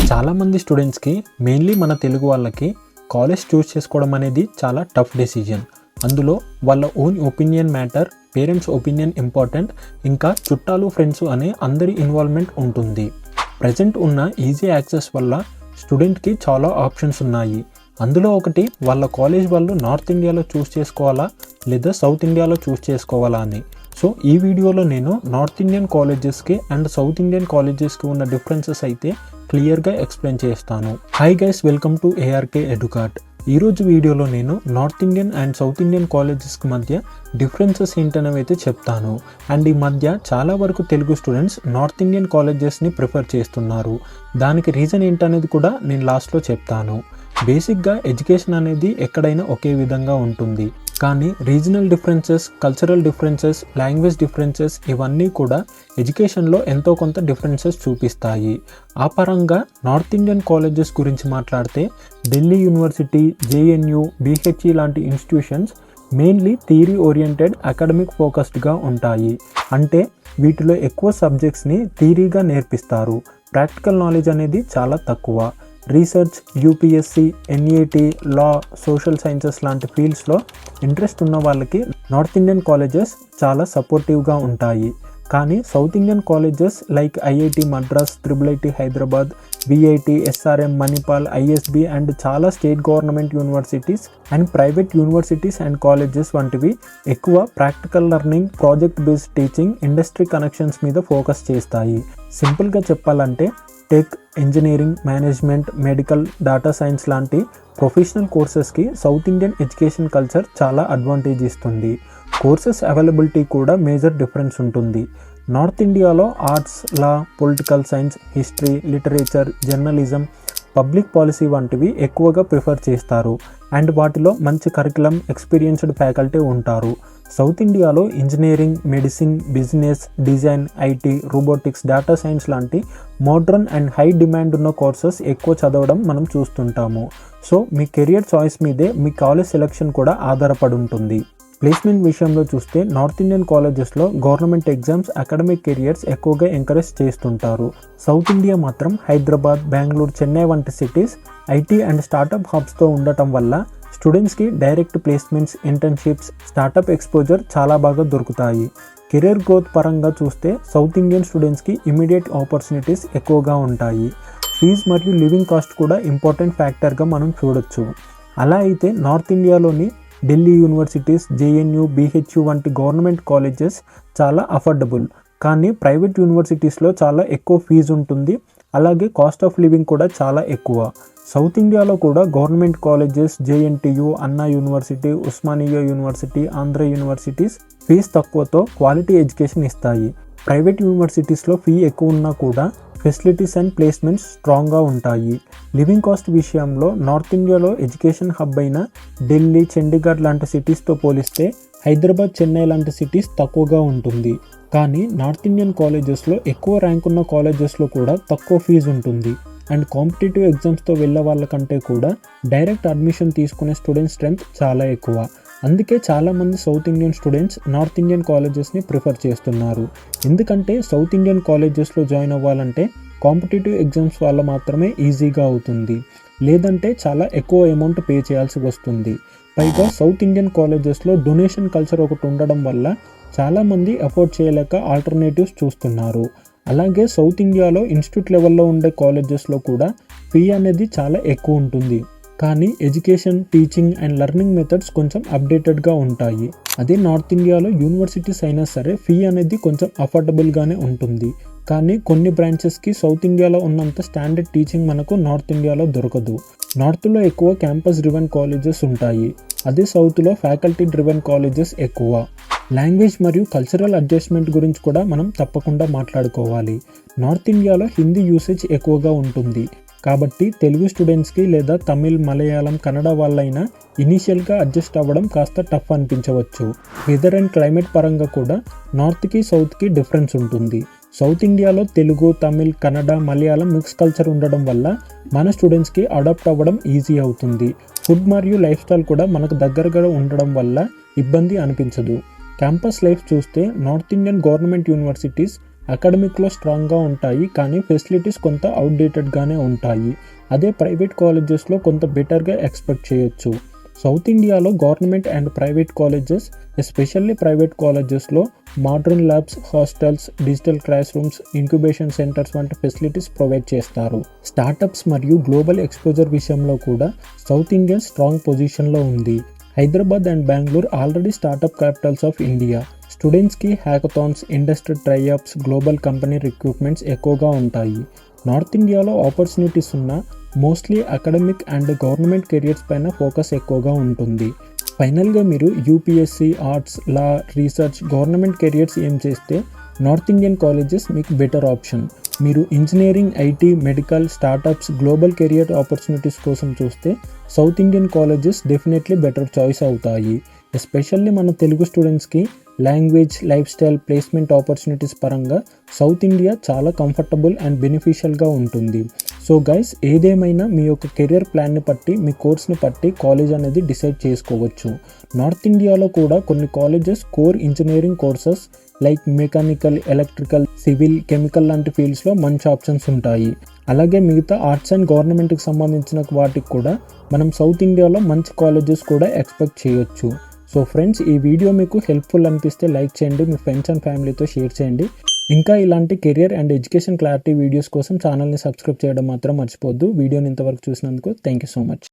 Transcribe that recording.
చాలామంది స్టూడెంట్స్కి మెయిన్లీ మన తెలుగు వాళ్ళకి కాలేజ్ చూస్ చేసుకోవడం అనేది చాలా టఫ్ డెసిజన్. అందులో వాళ్ళ own opinion matter, parents opinion important, ఇంకా చుట్టాలు ఫ్రెండ్స్ అనే అందరి ఇన్వాల్వ్మెంట్ ఉంటుంది. ప్రజెంట్ ఉన్న ఈజీ యాక్సెస్ వల్ల స్టూడెంట్కి చాలా ఆప్షన్స్ ఉన్నాయి. అందులో ఒకటి వాళ్ళ కాలేజ్ వాళ్ళు నార్త్ ఇండియాలో చూస్ చేసుకోవాలా లేదా సౌత్ ఇండియాలో చూస్ చేసుకోవాలా అని. సో ఈ వీడియోలో నేను నార్త్ ఇండియన్ కాలేజెస్కి అండ్ సౌత్ ఇండియన్ కాలేజెస్కి ఉన్న డిఫరెన్సెస్ అయితే క్లియర్గా ఎక్స్ప్లెయిన్ చేస్తాను. Hi guys, welcome to ARK Educat. ఈరోజు వీడియోలో నేను north Indian and south Indian కాలేజెస్కి మధ్య డిఫరెన్సెస్ ఏంటనేవి అయితే చెప్తాను. అండ్ ఈ మధ్య చాలా వరకు తెలుగు స్టూడెంట్స్ నార్త్ ఇండియన్ కాలేజెస్ని ప్రిఫర్ చేస్తున్నారు. దానికి రీజన్ ఏంటనేది కూడా నేను లాస్ట్లో చెప్తాను. బేసిక్గా ఎడ్యుకేషన్ అనేది ఎక్కడైనా ఒకే విధంగా ఉంటుంది, కానీ regional differences, cultural differences, language differences ఇవన్నీ కూడా ఎడ్యుకేషన్లో ఎంతో కొంత డిఫరెన్సెస్ చూపిస్తాయి. ఆ పరంగా నార్త్ ఇండియన్ కాలేజెస్ గురించి మాట్లాడితే ఢిల్లీ యూనివర్సిటీ, JNU, BHE లాంటి institutions mainly theory oriented, academic ఫోకస్డ్గా ఉంటాయి. అంటే వీటిలో ఎక్కువ సబ్జెక్ట్స్ని థియరీగా నేర్పిస్తారు. ప్రాక్టికల్ నాలెడ్జ్ అనేది చాలా తక్కువ. రీసెర్చ్, UPSC, NET, లా, సోషల్ సైన్సెస్ లాంటి ఫీల్డ్స్లో ఇంట్రెస్ట్ ఉన్న వాళ్ళకి నార్త్ ఇండియన్ కాలేజెస్ చాలా సపోర్టివ్గా ఉంటాయి. కానీ south Indian colleges like IIT Madras, IIIT Hyderabad, VIT, SRM, Manipal, ISB and చాలా state government universities and private universities and colleges వంటివి ఎక్కువ practical learning, project based teaching, industry connections మీద ఫోకస్ చేస్తాయి. సింపుల్గా చెప్పాలంటే tech, engineering, management, medical, data science లాంటి professional కోర్సెస్కి south Indian education culture చాలా అడ్వాంటేజ్ ఇస్తుంది. కోర్సెస్ అవైలబిలిటీ కూడా మేజర్ డిఫరెన్స్ ఉంటుంది. నార్త్ ఇండియాలో arts, law, political science, history, literature, journalism, public policy వంటివి ఎక్కువగా ప్రిఫర్ చేస్తారు అండ్ వాటిలో మంచి కరికులం, ఎక్స్పీరియన్స్డ్ ఫ్యాకల్టీ ఉంటారు. సౌత్ ఇండియాలో engineering, medicine, business, design, IT, robotics, data science లాంటి మోడ్రన్ అండ్ హై డిమాండ్ ఉన్న కోర్సెస్ ఎక్కువ చదవడం మనం చూస్తుంటాము. సో మీ కెరియర్ చాయిస్ మీదే మీ కాలేజ్ సెలెక్షన్ కూడా ఆధారపడి ఉంటుంది. ప్లేస్మెంట్ విషయంలో చూస్తే నార్త్ ఇండియన్ కాలేజెస్లో గవర్నమెంట్ ఎగ్జామ్స్, అకాడమిక్ కెరియర్స్ ఎక్కువగా ఎంకరేజ్ చేస్తుంటారు. సౌత్ ఇండియా మాత్రం హైదరాబాద్, బెంగళూరు, చెన్నై వంటి సిటీస్ IT అండ్ స్టార్టప్ హబ్స్తో ఉండటం వల్ల స్టూడెంట్స్కి direct placements, internships, startup exposure చాలా బాగా దొరుకుతాయి. కెరీర్ గ్రోత్ పరంగా చూస్తే సౌత్ ఇండియన్ స్టూడెంట్స్కి ఇమీడియట్ ఆపర్చునిటీస్ ఎక్కువగా ఉంటాయి. ఫీజ్ మరియు లివింగ్ కాస్ట్ కూడా ఇంపార్టెంట్ ఫ్యాక్టర్గా మనం చూడొచ్చు. అలా అయితే నార్త్ ఇండియాలోని ఢిల్లీ యూనివర్సిటీస్, JNU, BHU వంటి గవర్నమెంట్ కాలేజెస్ చాలా అఫోర్డబుల్, కానీ ప్రైవేట్ యూనివర్సిటీస్లో చాలా ఎక్కువ ఫీజు ఉంటుంది. అలాగే కాస్ట్ ఆఫ్ లివింగ్ కూడా చాలా ఎక్కువ. సౌత్ ఇండియాలో కూడా government colleges JNTU, Anna university, Osmania university, Andhra universities fee తక్కువతో క్వాలిటీ ఎడ్యుకేషన్ ఇస్తాయి. ప్రైవేట్ యూనివర్సిటీస్లో ఫీ ఎక్కువ ఉన్నా కూడా ఫెసిలిటీస్ అండ్ ప్లేస్మెంట్స్ స్ట్రాంగ్గా ఉంటాయి. లివింగ్ కాస్ట్ విషయంలో నార్త్ ఇండియాలో ఎడ్యుకేషన్ హబ్ అయిన ఢిల్లీ, చండీగఢ్ లాంటి సిటీస్తో పోలిస్తే హైదరాబాద్, చెన్నై లాంటి సిటీస్ తక్కువగా ఉంటుంది. కానీ నార్త్ ఇండియన్ కాలేజెస్లో ఎక్కువ ర్యాంక్ ఉన్న కాలేజెస్లో కూడా తక్కువ ఫీజు ఉంటుంది అండ్ కాంపిటేటివ్ ఎగ్జామ్స్తో వెళ్ళే వాళ్ళకంటే కూడా డైరెక్ట్ అడ్మిషన్ తీసుకునే స్టూడెంట్ స్ట్రెంత్ చాలా ఎక్కువ. అందుకే చాలామంది south Indian students north Indian కాలేజెస్ని ప్రిఫర్ చేస్తున్నారు. ఎందుకంటే సౌత్ ఇండియన్ కాలేజెస్లో జాయిన్ అవ్వాలంటే కాంపిటేటివ్ ఎగ్జామ్స్ వల్ల మాత్రమే ఈజీగా అవుతుంది, లేదంటే చాలా ఎక్కువ అమౌంట్ పే చేయాల్సి వస్తుంది. పైగా సౌత్ ఇండియన్ కాలేజెస్లో డొనేషన్ కల్చర్ ఒకటి ఉండడం వల్ల చాలామంది అఫోర్డ్ చేయలేక ఆల్టర్నేటివ్స్ చూస్తున్నారు. అలాగే సౌత్ ఇండియాలో ఇన్స్టిట్యూట్ లెవెల్లో ఉండే కాలేజెస్లో కూడా ఫీ అనేది చాలా ఎక్కువ ఉంటుంది, కానీ education, teaching and learning methods కొంచెం అప్డేటెడ్గా ఉంటాయి. అదే నార్త్ ఇండియాలో యూనివర్సిటీస్ అయినా సరే ఫీ అనేది కొంచెం అఫోర్డబుల్గానే ఉంటుంది, కానీ కొన్ని బ్రాంచెస్కి సౌత్ ఇండియాలో ఉన్నంత స్టాండర్డ్ టీచింగ్ మనకు నార్త్ ఇండియాలో దొరకదు. నార్త్లో ఎక్కువ క్యాంపస్ డ్రివెన్ కాలేజెస్ ఉంటాయి, అదే సౌత్లో ఫ్యాకల్టీ డ్రివెన్ కాలేజెస్ ఎక్కువ. లాంగ్వేజ్ మరియు కల్చరల్ అడ్జస్ట్మెంట్ గురించి కూడా మనం తప్పకుండా మాట్లాడుకోవాలి. నార్త్ ఇండియాలో హిందీ యూసేజ్ ఎక్కువగా ఉంటుంది, కాబట్టి తెలుగు స్టూడెంట్స్కి లేదా తమిళ్, మలయాళం, కన్నడ వాళ్ళైనా ఇనీషియల్గా అడ్జస్ట్ అవ్వడం కాస్త టఫ్ అనిపించవచ్చు. వెదర్ అండ్ క్లైమేట్ పరంగా కూడా నార్త్కి, సౌత్కి డిఫరెన్స్ ఉంటుంది. సౌత్ ఇండియాలో తెలుగు, తమిళ్, కన్నడ, మలయాళం మిక్స్ కల్చర్ ఉండడం వల్ల మన స్టూడెంట్స్కి అడాప్ట్ అవ్వడం ఈజీ అవుతుంది. ఫుడ్ మరియు లైఫ్ స్టైల్ కూడా మనకు దగ్గరగా ఉండడం వల్ల ఇబ్బంది అనిపించదు. క్యాంపస్ లైఫ్ చూస్తే నార్త్ ఇండియన్ గవర్నమెంట్ యూనివర్సిటీస్ అకాడమిక్లో స్ట్రాంగ్గా ఉంటాయి, కానీ ఫెసిలిటీస్ కొంత అవుట్డేటెడ్గానే ఉంటాయి. అదే ప్రైవేట్ కాలేజెస్లో కొంత బెటర్గా ఎక్స్పెక్ట్ చేయొచ్చు. సౌత్ ఇండియాలో government and private colleges, especially private కాలేజెస్లో modern labs, hostels, digital class rooms, incubation centres వంటి ఫెసిలిటీస్ ప్రొవైడ్ చేస్తారు. స్టార్టప్స్ మరియు గ్లోబల్ ఎక్స్పోజర్ విషయంలో కూడా సౌత్ ఇండియా స్ట్రాంగ్ పొజిషన్లో ఉంది. Hyderabad and Bengaluru already startup capitals of India. స్టూడెంట్స్కి hackathons, industry tie ups, global company recruitments ఎక్కువగా ఉంటాయి. నార్త్ ఇండియాలో ఆపర్చునిటీస్ ఉన్న mostly academic and government careers పైన ఫోకస్ ఎక్కువగా ఉంటుంది. ఫైనల్గా మీరు UPSC, arts, law, research, government careers ఏం చేస్తే నార్త్ ఇండియన్ కాలేజెస్ మీకు బెటర్ ఆప్షన్. మీరు engineering, IT, medical, startups, global career opportunities కోసం చూస్తే south Indian colleges definitely better choice అవుతాయి. ఎస్పెషల్లీ మన తెలుగు స్టూడెంట్స్కి language, life style, placement opportunities పరంగా సౌత్ ఇండియా చాలా కంఫర్టబుల్ అండ్ బెనిఫిషియల్గా ఉంటుంది. సో గైస్, ఏదేమైనా మీ యొక్క కెరియర్ ప్లాన్ని బట్టి, మీ కోర్స్ని బట్టి కాలేజ్ అనేది డిసైడ్ చేసుకోవచ్చు. నార్త్ ఇండియాలో కూడా కొన్ని colleges core engineering courses like mechanical, electrical, civil, chemical లాంటి ఫీల్డ్స్లో మంచి ఆప్షన్స్ ఉంటాయి. అలాగే మిగతా ఆర్ట్స్ అండ్ గవర్నమెంట్కి సంబంధించిన వాటికి కూడా మనం సౌత్ ఇండియాలో మంచి కాలేజెస్ కూడా ఎక్స్పెక్ట్ చేయొచ్చు. సో ఫ్రెండ్స్, ఈ వీడియో మీకు హెల్ప్ఫుల్ అనిపిస్తే లైక్ చేయండి, మీ ఫ్రెండ్స్ అండ్ ఫ్యామిలీతో షేర్ చేయండి. ఇంకా ఇలాంటి career and education clarity videos కోసం ఛానల్ని సబ్స్క్రైబ్ చేయడం మాత్రం మర్చిపోద్దు. వీడియోని ఇంతవరకు చూసినందుకు థ్యాంక్ యూ సో మచ్.